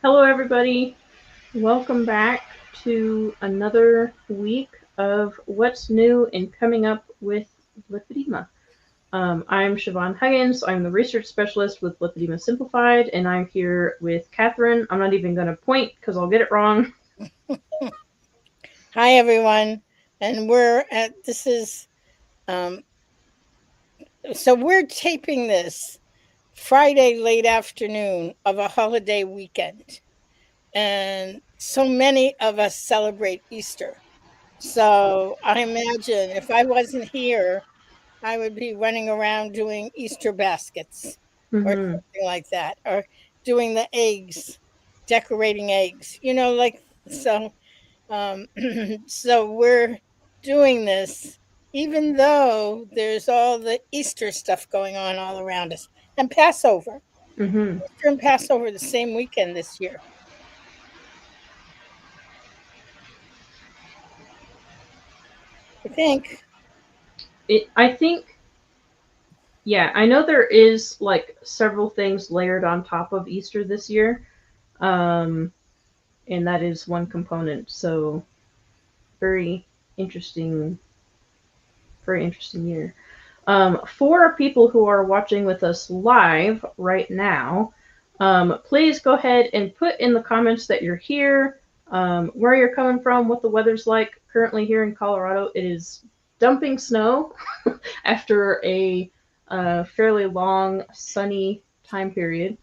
Hello, everybody. Welcome back to another week of what's new and coming up with Lipedema. I'm Siobhan Huggins. I'm the research specialist with Lipedema Simplified, and I'm here with Catherine. I'm not even going to point because I'll get it wrong. Hi, everyone. And this is, um, so we're taping this Friday late afternoon of a holiday weekend. And so many of us celebrate Easter. So I imagine if I wasn't here, I would be running around doing Easter baskets or Mm-hmm. something like that, or doing the eggs, decorating eggs, so. Um, so we're doing this even though there's all the Easter stuff going on all around us and Passover. Mm-hmm. Easter and Passover the same weekend this year. I think. I think, yeah, I know there is like several things layered on top of Easter this year, um, and that is one component. So, very interesting, very interesting year. For people who are watching with us live right now, please go ahead and put in the comments that you're here, where you're coming from, what the weather's like. Currently here in Colorado, it is dumping snow after a fairly long sunny time period.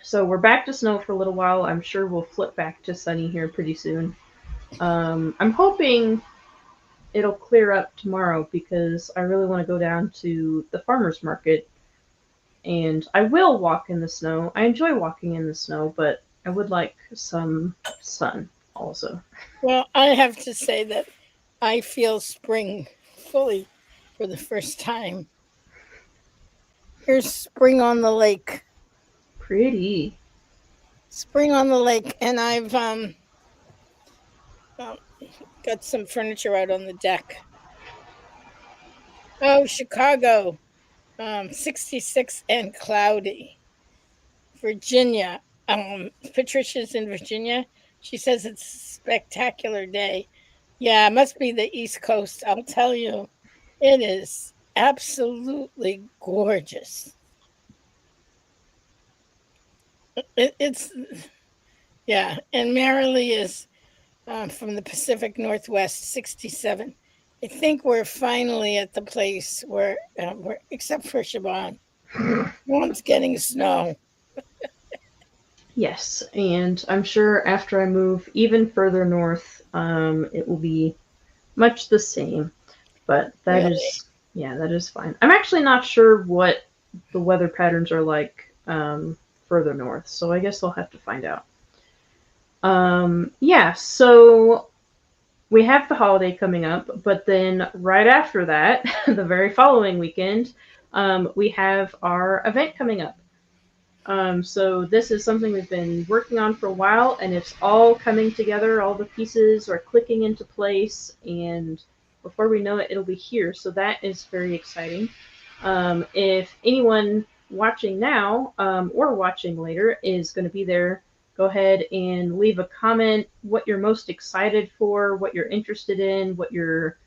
So we're back to snow for a little while. I'm sure we'll flip back to sunny here pretty soon. I'm hoping it'll clear up tomorrow because I really want to go down to the farmer's market and I will walk in the snow. I enjoy walking in the snow, but I would like some sun also. Well, I have to say that I feel spring fully for the first time. Here's spring on the lake. Pretty. Spring on the lake, and I've um, got some furniture out on the deck. Oh, Chicago, 66 and cloudy. Virginia. Patricia's in Virginia. She says it's a spectacular day. Yeah, it must be the East Coast. I'll tell you, it is absolutely gorgeous. It's yeah, and Marilee is from the Pacific Northwest, 67. I think we're finally at the place where except for Siobhan, one's getting snow. Yes, and I'm sure after I move even further north, it will be much the same. But that Really. is, yeah, that is fine. I'm actually not sure what the weather patterns are like further north, so I guess I'll have to find out. Yeah, so we have the holiday coming up, but then right after that, the very following weekend, we have our event coming up. So this is something we've been working on for a while, and it's all coming together. All the pieces are clicking into place, and before we know it, it'll be here. So that is very exciting. If anyone watching now or watching later is going to be there, go ahead and leave a comment what you're most excited for, what you're interested in, what your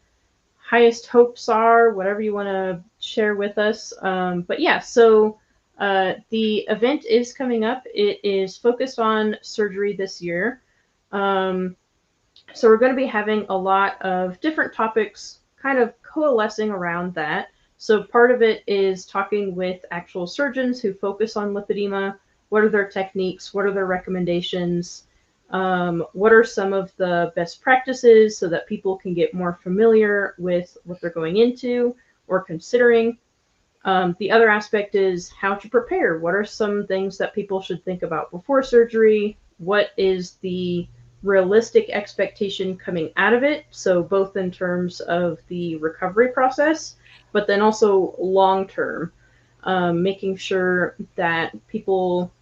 highest hopes are, whatever you want to share with us. But yeah, so the event is coming up. It is focused on surgery this year. Um, so we're going to be having a lot of different topics kind of coalescing around that. So part of it is talking with actual surgeons who focus on lipedema. What are their techniques? What are their recommendations? What are some of the best practices so that people can get more familiar with what they're going into or considering? The other aspect is how to prepare. What are some things that people should think about before surgery? What is the realistic expectation coming out of it? So, both in terms of the recovery process, but then also long term, making sure that people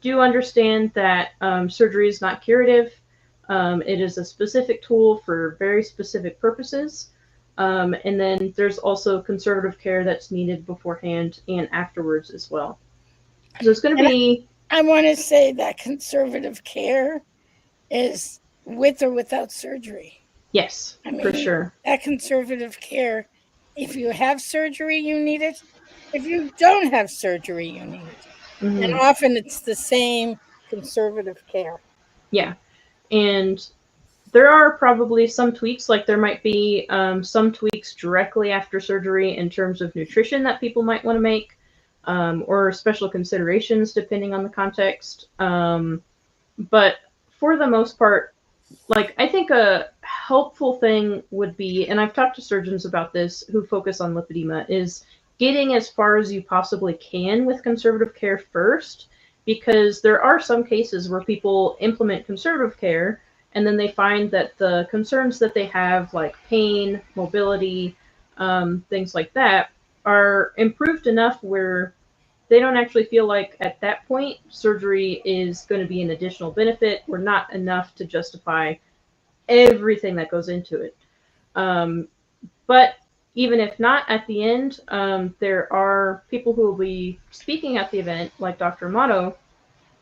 do understand that surgery is not curative. It is a specific tool for very specific purposes. And then there's also conservative care that's needed beforehand and afterwards as well. So it's going to And be. I want to say that conservative care is with or without surgery. Yes, I for mean, sure. that conservative care, if you have surgery, you need it. If you don't have surgery, you need it. And Hmm. often it's the same conservative care. Yeah, and there are probably some tweaks, like there might be some tweaks directly after surgery in terms of nutrition that people might want to make, or special considerations depending on the context. But for the most part, like I think a helpful thing would be, and I've talked to surgeons about this who focus on lipedema, is getting as far as you possibly can with conservative care first, because there are some cases where people implement conservative care and then they find that the concerns that they have, like pain, mobility, things like that, are improved enough where they don't actually feel like at that point surgery is going to be an additional benefit or not enough to justify everything that goes into it. Um, but even if not at the end, there are people who will be speaking at the event, like Dr. Amato,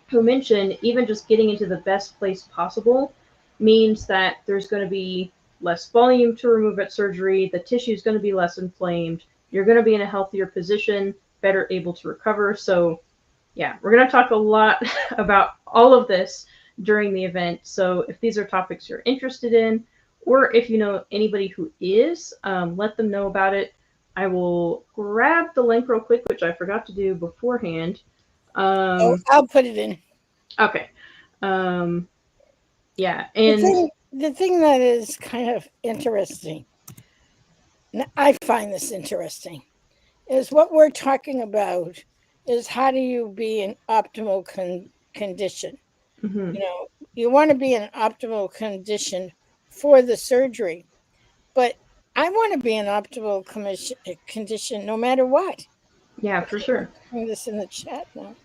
who mentioned even just getting into the best place possible means that there's going to be less volume to remove at surgery, the tissue is going to be less inflamed, you're going to be in a healthier position, better able to recover. So yeah, we're going to talk a lot about all of this during the event. So if these are topics you're interested in, or if you know anybody who is, let them know about it. I will grab the link real quick, which I forgot to do beforehand. Oh, Um, I'll put it in. okay. Um, yeah, The and thing, the thing that is kind of interesting, I find this interesting, is what we're talking about is how do you be in optimal condition? mhm, You know, you want to be in optimal condition for the surgery, but I want to be in optimal condition no matter what. yeah, for Okay, I'm sure. putting this in the chat now.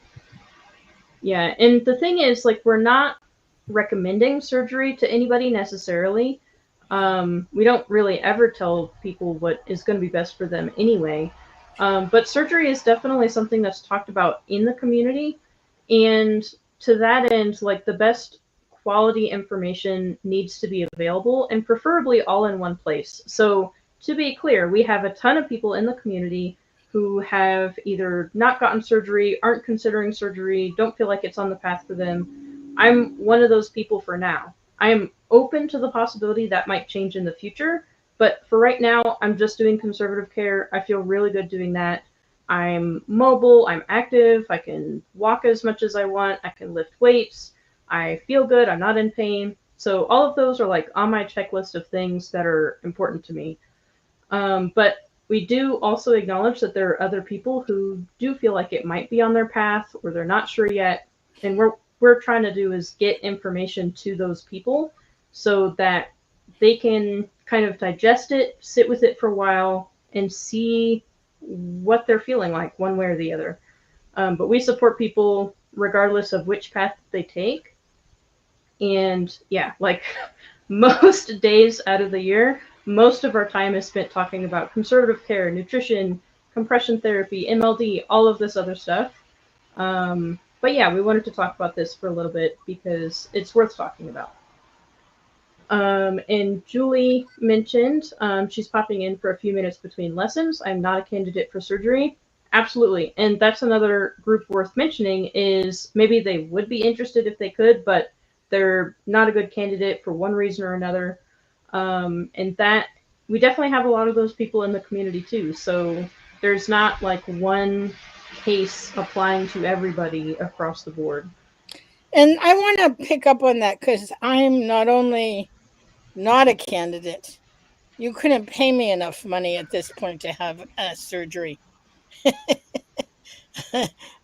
Yeah, and the thing is, like, we're not recommending surgery to anybody necessarily. We don't really ever tell people what is going to be best for them anyway. But surgery is definitely something that's talked about in the community. And to that end, like the best quality information needs to be available and preferably all in one place. So, to be clear, we have a ton of people in the community who have either not gotten surgery, aren't considering surgery, don't feel like it's on the path for them. I'm one of those people for now. I am open to the possibility that might change in the future, but for right now, I'm just doing conservative care. I feel really good doing that. I'm mobile, I'm active, I can walk as much as I want, I can lift weights, I feel good, I'm not in pain. So, all of those are like on my checklist of things that are important to me. But we do also acknowledge that there are other people who do feel like it might be on their path or they're not sure yet. And we're trying to do is get information to those people so that they can kind of digest it, sit with it for a while, and see what they're feeling like one way or the other. But we support people regardless of which path they take. And yeah, like most days out of the year, most of our time is spent talking about conservative care, nutrition, compression therapy, MLD, all of this other stuff. But yeah, we wanted to talk about this for a little bit because it's worth talking about. And Julie mentioned she's popping in for a few minutes between lessons. I'm not a candidate for surgery. Absolutely. And that's another group worth mentioning is maybe they would be interested if they could, but they're not a good candidate for one reason or another. And that we definitely have a lot of those people in the community too. So there's not like one case applying to everybody across the board. And I want to pick up on that because I'm not only not a candidate, you couldn't pay me enough money at this point to have a surgery.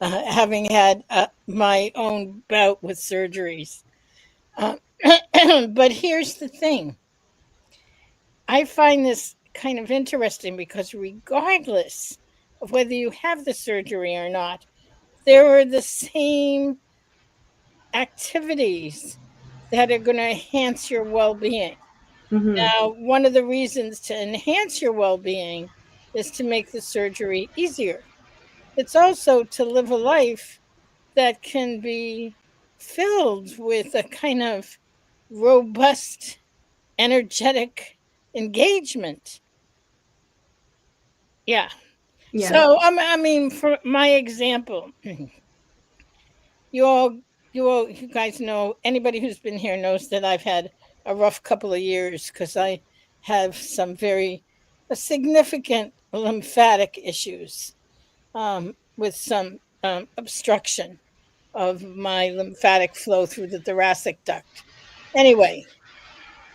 Having had my own bout with surgeries. Uh, but here's the thing, I find this kind of interesting because, regardless of whether you have the surgery or not, there are the same activities that are going to enhance your well being. Mm-hmm. Now, one of the reasons to enhance your well being is to make the surgery easier. It's also to live a life that can be filled with a kind of robust, energetic engagement. Yeah. Yeah. So, I mean, for my example, you all, you guys know, anybody who's been here knows that I've had a rough couple of years because I have some very significant lymphatic issues, with some obstruction of my lymphatic flow through the thoracic duct. Anyway,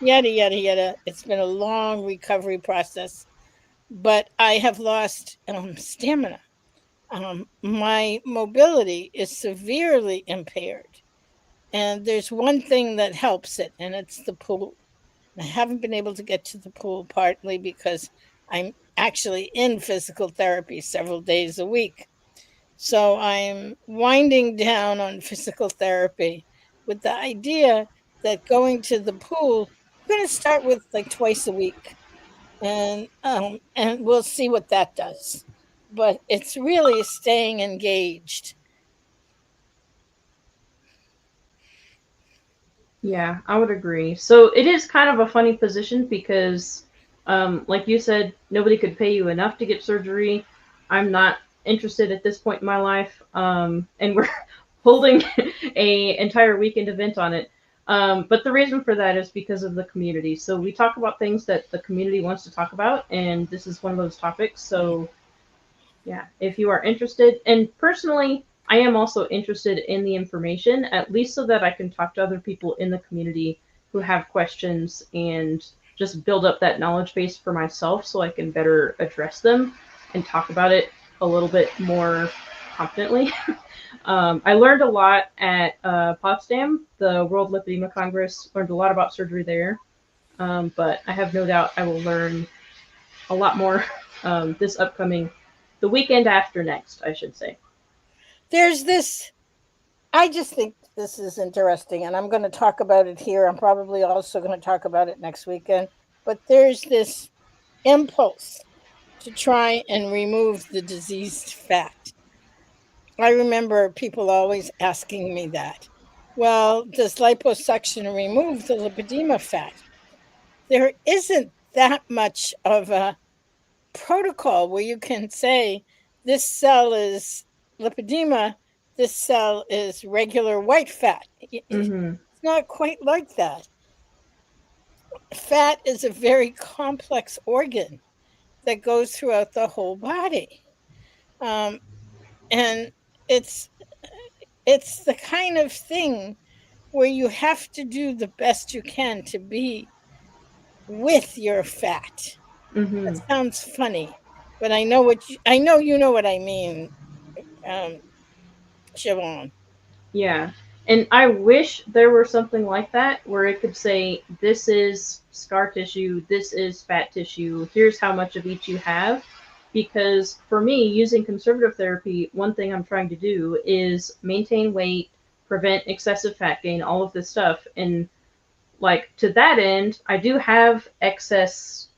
yada, yada, yada. It's been a long recovery process, but I have lost stamina. My mobility is severely impaired. And there's one thing that helps it, and it's the pool. I haven't been able to get to the pool partly because I'm actually in physical therapy several days a week. So I'm winding down on physical therapy with the idea that going to the pool, I'm going to start with like twice a week, and we'll see what that does. But it's really staying engaged. Yeah, I would agree. So it is kind of a funny position because, like you said, nobody could pay you enough to get surgery. I'm not interested at this point in my life, and we're holding a entire weekend event on it. But the reason for that is because of the community. So we talk about things that the community wants to talk about, and this is one of those topics. So yeah, if you are interested, and personally, I am also interested in the information, at least so that I can talk to other people in the community who have questions and just build up that knowledge base for myself so I can better address them and talk about it a little bit more confidently. I learned a lot at Potsdam, the World Lipedema Congress, learned a lot about surgery there, but I have no doubt I will learn a lot more this upcoming, the weekend after next, I should say. There's this, I just think this is interesting, and I'm going to talk about it here. I'm probably also going to talk about it next weekend. But there's this impulse to try and remove the diseased fat. I remember people always asking me that. Well, does liposuction remove the lipedema fat? There isn't that much of a protocol where you can say this cell is lipedema, this cell is regular white fat. It's Mm-hmm. not quite like that. Fat is a very complex organ that goes throughout the whole body. Um, and it's it's the kind of thing where you have to do the best you can to be with your fat. That Mm-hmm. sounds funny, but I know you know what I mean, um, Siobhan. Yeah. And I wish there were something like that where it could say, this is scar tissue, this is fat tissue, here's how much of each you have. Because for me, using conservative therapy, one thing I'm trying to do is maintain weight, prevent excessive fat gain, all of this stuff. And like to that end, I do have excess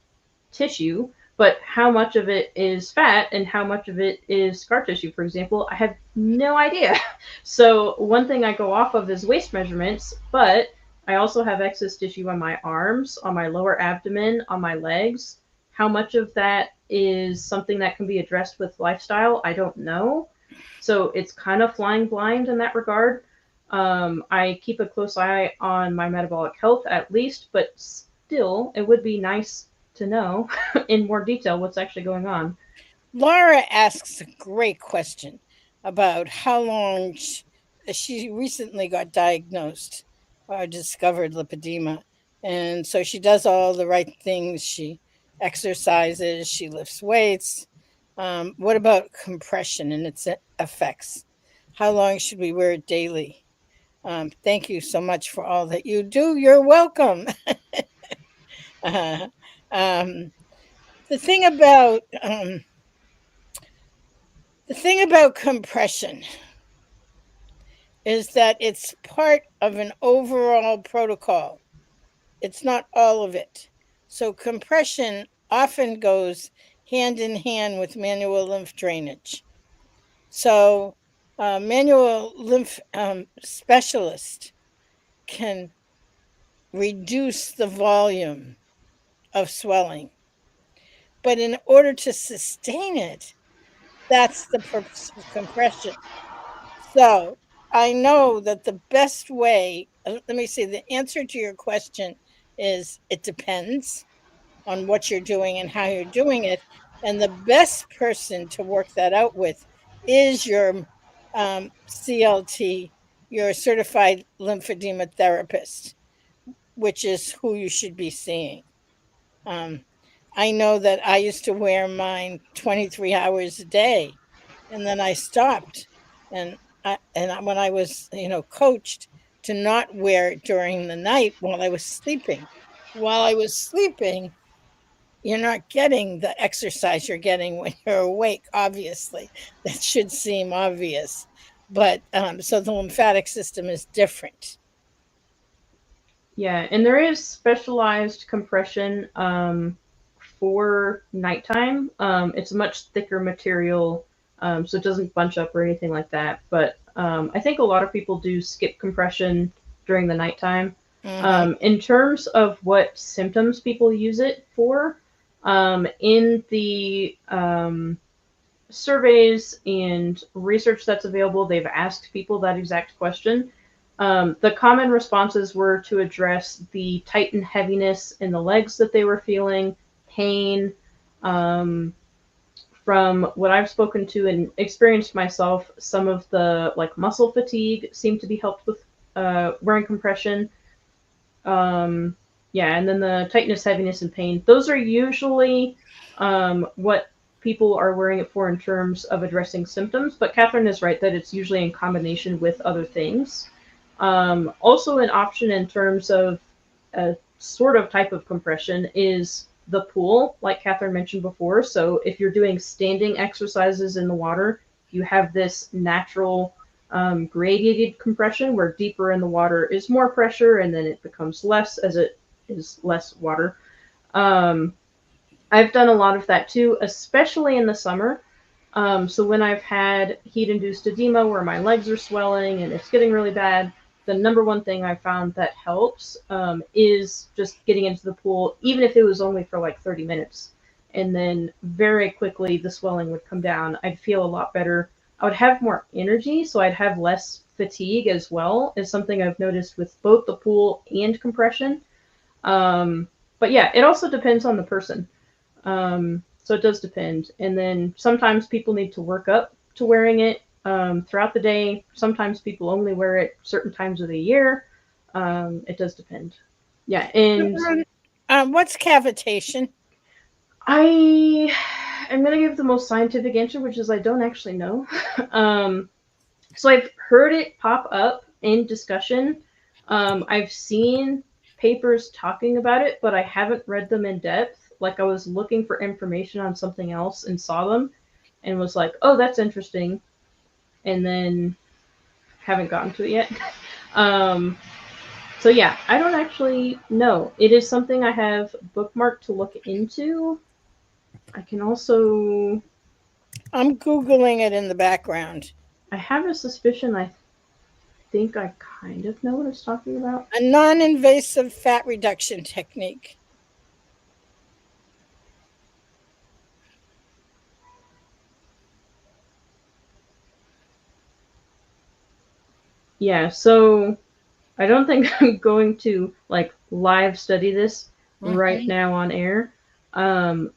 tissue, but how much of it is fat and how much of it is scar tissue, for example, I have no idea. So one thing I go off of is waist measurements, but I also have excess tissue on my arms, on my lower abdomen, on my legs. How much of that is something that can be addressed with lifestyle? I don't know. So it's kind of flying blind in that regard. I keep a close eye on my metabolic health at least, but still, it would be nice to know in more detail what's actually going on. Laura asks a great question about how long she recently got diagnosed or discovered lipedema. And so she does all the right things. She exercises, she lifts weights. What about compression and its effects? How long should we wear it daily? Thank you so much for all that you do. You're welcome. uh, um, the thing about the thing about compression is that it's part of an overall protocol. It's not all of it. So compression often goes hand in hand with manual lymph drainage. So A manual lymph specialist can reduce the volume of swelling, but in order to sustain it, that's the purpose of compression. So I know that the best way, let me see, the answer to your question is it depends on what you're doing and how you're doing it. And the best person to work that out with is your CLT, your certified lymphedema therapist, which is who you should be seeing. Um, I know that I used to wear mine 23 hours a day, and then I stopped. When I was, coached to not wear it during the night while I was sleeping. While I was sleeping, you're not getting the exercise you're getting when you're awake, obviously. That should seem obvious. But so the lymphatic system is different. Yeah, and there is specialized compression for nighttime. It's a much thicker material, so it doesn't bunch up or anything like that. But I think a lot of people do skip compression during the nighttime. Hmm. In terms of what symptoms people use it for, in the surveys and research that's available, they've asked people that exact question. The common responses were to address the tight and heaviness in the legs that they were feeling, pain. Um, from what I've spoken to and experienced myself, some of the like muscle fatigue seemed to be helped with wearing compression. Um, yeah, and then the tightness, heaviness, and pain. Those are usually what people are wearing it for in terms of addressing symptoms. But Catherine is right that it's usually in combination with other things. Also, an option in terms of a sort of type of compression is the pool, like Catherine mentioned before. So if you're doing standing exercises in the water, you have this natural gradiated compression where deeper in the water is more pressure and then it becomes less as it is less water. Um, I've done a lot of that too, especially in the summer. So when I've had heat induced edema where my legs are swelling and it's getting really bad, the number one thing I found that helps is just getting into the pool, even if it was only for like 30 minutes. And then very quickly the swelling would come down. I'd feel a lot better. I would have more energy, so I'd have less fatigue as well, is something I've noticed with both the pool and compression. Um, but yeah, it also depends on the person. So it does depend. And then sometimes people need to work up to wearing it throughout the day. Sometimes people only wear it certain times of the year. It does depend. Yeah, and What's cavitation? I am gonna give the most scientific answer, which is I don't actually know. um, so I've heard it pop up in discussion. I've seen papers talking about it, but I haven't read them in depth. Like I was looking for information on something else and saw them and was like, "Oh, that's interesting," and then haven't gotten to it yet. um, so yeah, I don't actually know. It is something I have bookmarked to look into. I can also I'm Googling it in the background. I have a suspicion I think I kind of know what it's talking about. A non invasive fat reduction technique. Yeah, so I don't think I'm going to like live study this right Hmm. now on air. Um,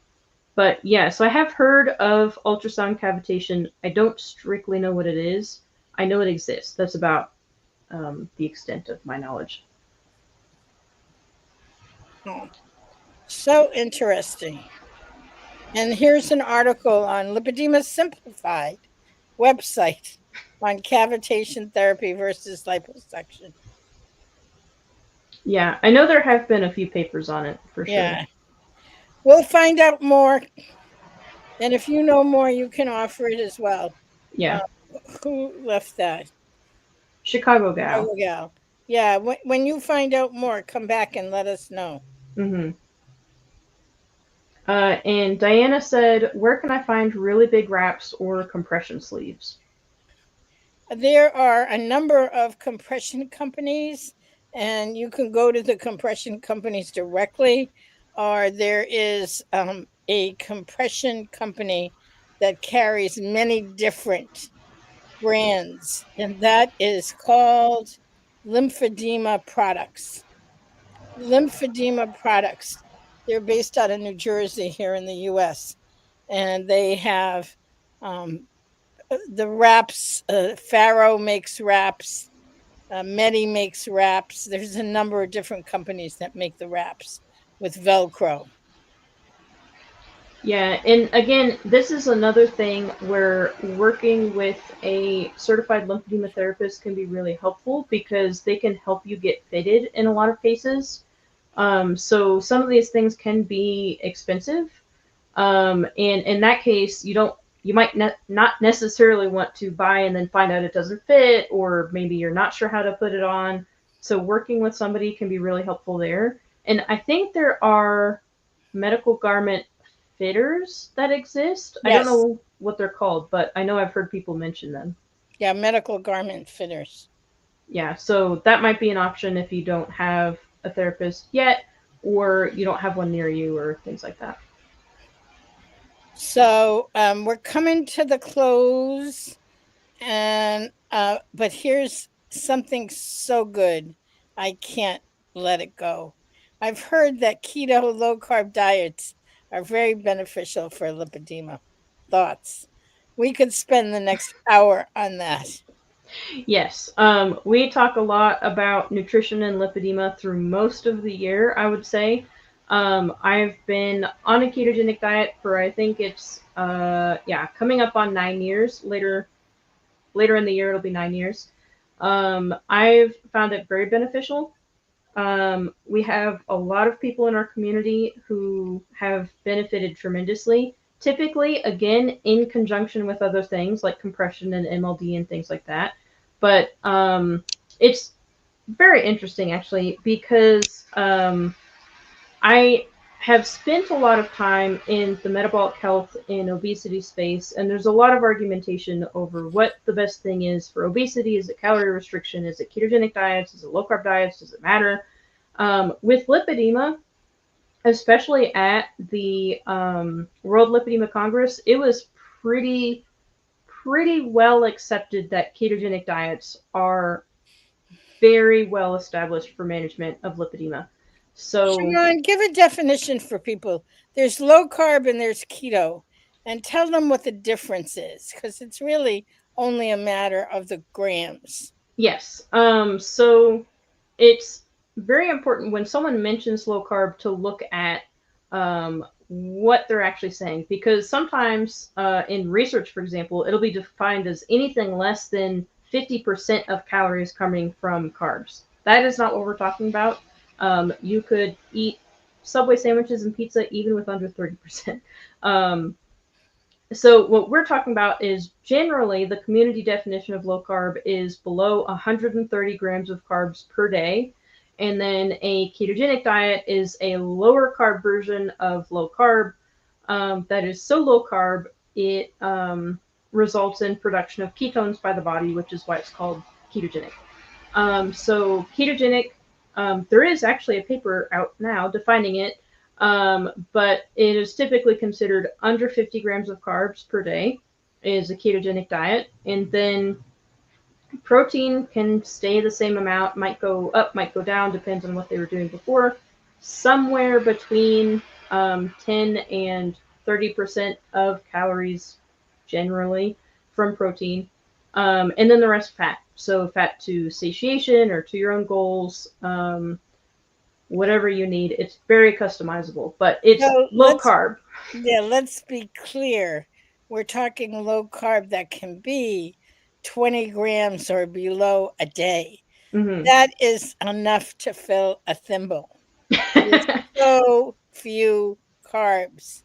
but yeah, so I have heard of ultrasound cavitation. I don't strictly know what it is. I know it exists. That's about the extent of my knowledge. Oh, so interesting. And here's an article on Lipedema Simplified website on cavitation therapy versus liposuction. Yeah, I know there have been a few papers on it for sure. Yeah. We'll find out more. And if you know more, you can offer it as well. Yeah, Uh, who left that? Chicago gal. Chicago gal. Yeah. When you find out more, come back and let us know. Mm-hmm. And Diana said, "Where can I find really big wraps or compression sleeves?" There are a number of compression companies, and you can go to the compression companies directly, or there is a compression company that carries many different brands, and that is called Lymphedema Products. Lymphedema Products. They're based out of New Jersey here in the US, and they have um, the wraps. Faro makes wraps. Medi makes wraps. There's a number of different companies that make the wraps with Velcro. Yeah, and again, this is another thing where working with a certified lymphedema therapist can be really helpful because they can help you get fitted in a lot of cases. So some of these things can be expensive, and in that case, you might not necessarily want to buy and then find out it doesn't fit, or maybe you're not sure how to put it on. So working with somebody can be really helpful there. And I think there are medical garment fitters that exist. I don't Yes. know what they're called, but I know I've heard people mention them. Yeah, medical garment fitters. Yeah, so that might be an option if you don't have a therapist yet, or you don't have one near you, or things like that. So we're coming to the close, and but here's something so good, I can't let it go. I've heard that keto low carb diets are very beneficial for lipedema. Thoughts? We could spend the next hour on that. Yes, we talk a lot about nutrition and lipedema through most of the year, I would say. I've been on a ketogenic diet for I think it's yeah, coming up on 9 years. Later in the year it'll be 9 years. I've found it very beneficial. We have a lot of people in our community who have benefited tremendously. Typically, again, in conjunction with other things like compression and MLD and things like that. But it's very interesting actually because I have spent a lot of time in the metabolic health and obesity space, and there's a lot of argumentation over what the best thing is for obesity. Is it calorie restriction? Is it ketogenic diets? Is it low carb diets? Does it matter? With lipedema, especially at the World Lipedema Congress, it was pretty well accepted that ketogenic diets are very well established for management of lipedema. So Siobhan, give a definition for people. There's low carb and there's keto, and tell them what the difference is, because it's really only a matter of the grams. yes, so it's very important when someone mentions low carb to look at what they're actually saying because sometimes in research, for example, it'll be defined as anything less than 50% of calories coming from carbs. That is not what we're talking about. You could eat Subway sandwiches and pizza even with under 30%. Um, so what we're talking about is generally the community definition of low carb is below 130 grams of carbs per day. And then a ketogenic diet is a lower carb version of low carb that is so low carb it results in production of ketones by the body, which is why it's called ketogenic. So ketogenic, there is actually a paper out now defining it, but it is typically considered under 50 grams of carbs per day is a ketogenic diet, and then protein can stay the same amount, might go up, might go down, depends on what they were doing before. Somewhere between 10 and 30% of calories generally from protein. And then the rest fat. So fat to satiation or to your own goals, whatever you need. It's very customizable, but it's So low carb. let's be clear. We're talking low carb that can be 20 grams or below a day. Mm-hmm. That is enough to fill a thimble. It is so few carbs.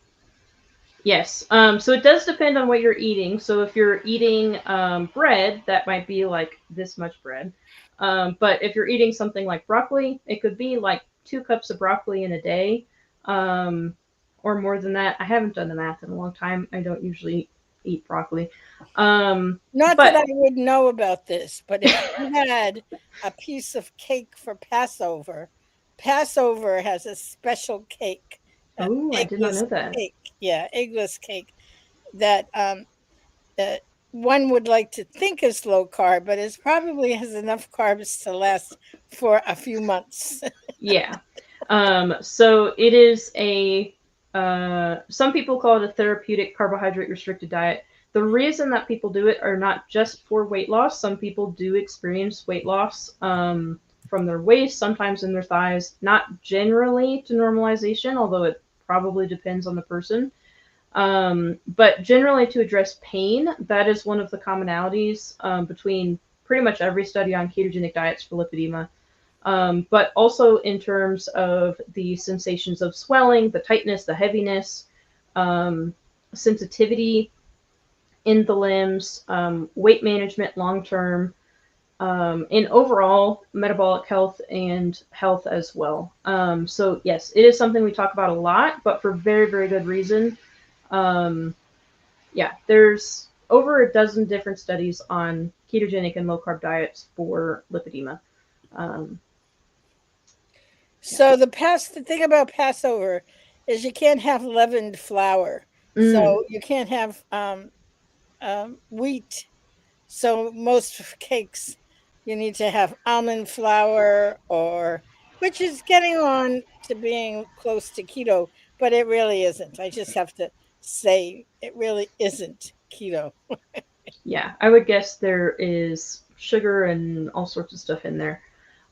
Yes. So it does depend on what you're eating. So if you're eating bread, that might be like this much bread. But if you're eating something like broccoli, it could be like 2 cups of broccoli in a day, um, or more than that. I haven't done the math in a long time. I don't usually eat broccoli. Not that But I would know about this, but if you had a piece of cake for Passover, Passover has a special cake, oh, I did not eggless know that. cake. Yeah, eggless cake that uh, one would like to think is low carb, but it probably has enough carbs to last for a few months. Yeah. So it is a some people call it a therapeutic carbohydrate restricted diet. The reason that people do it are not just for weight loss. Some people do experience weight loss from their waist, sometimes in their thighs, not generally to normalization, although it probably depends on the person. But generally to address pain, that is one of the commonalities between pretty much every study on ketogenic diets for lipedema. But also in terms of the sensations of swelling, the tightness, the heaviness, um, sensitivity in the limbs, weight management long term, and overall metabolic health and health as well. So, yes, it is something we talk about a lot, but for very, very good reason. Um, yeah, there's over a dozen different studies on ketogenic and low carb diets for lipedema. Um, yeah. So the thing about Passover is you can't have leavened flour. Mm, So you can't have wheat. So most cakes you need to have almond flour or which is getting on to being close to keto, but it really isn't. I just have to say it really isn't keto. yeah, I would guess there is sugar and all sorts of stuff in there.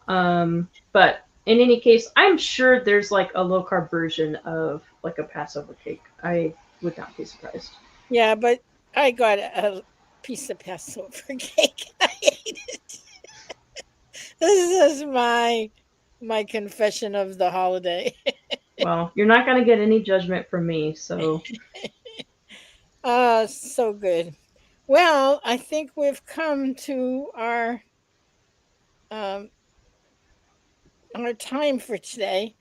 But in any case, I'm sure there's like a low carb version of like a Passover cake. I would not be surprised. Yeah, but I got a piece of Passover cake. I ate it. This is my confession of the holiday. Well, you're not going to get any judgment from me, so So good. Well, I think we've come to um, our time for today.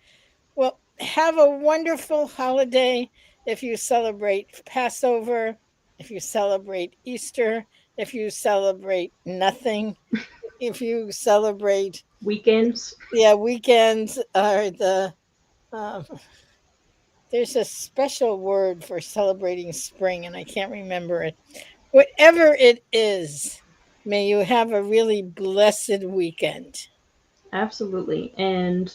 Well, have a wonderful holiday if you celebrate Passover, if you celebrate Easter, if you celebrate nothing, if you celebrate, weekends. yeah, weekends are um, there's a special word for celebrating spring, and I can't remember it. Whatever it is, may you have a really blessed weekend. Absolutely. And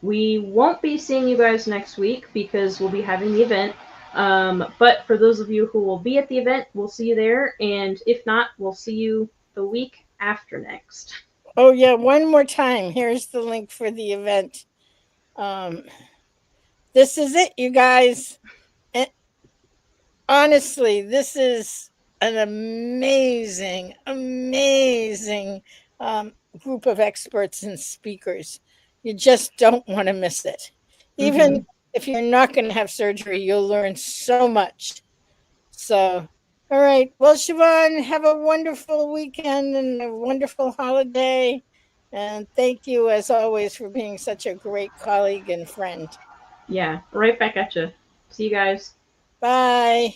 we won't be seeing you guys next week because we'll be having the event. But for those of you who will be at the event, we'll see you there. And if not, we'll see you the week after next. Oh, yeah, one more time. Here's the link for the event. Um, this is it, you guys. And honestly, this is an amazing, amazing um, group of experts and speakers. You just don't want to miss it. Even Mm-hmm. if you're not going to have surgery, you'll learn so much. So, all right. Well, Siobhan, have a wonderful weekend and a wonderful holiday. And thank you, as always, for being such a great colleague and friend. Yeah, right back at you. See you guys. Bye.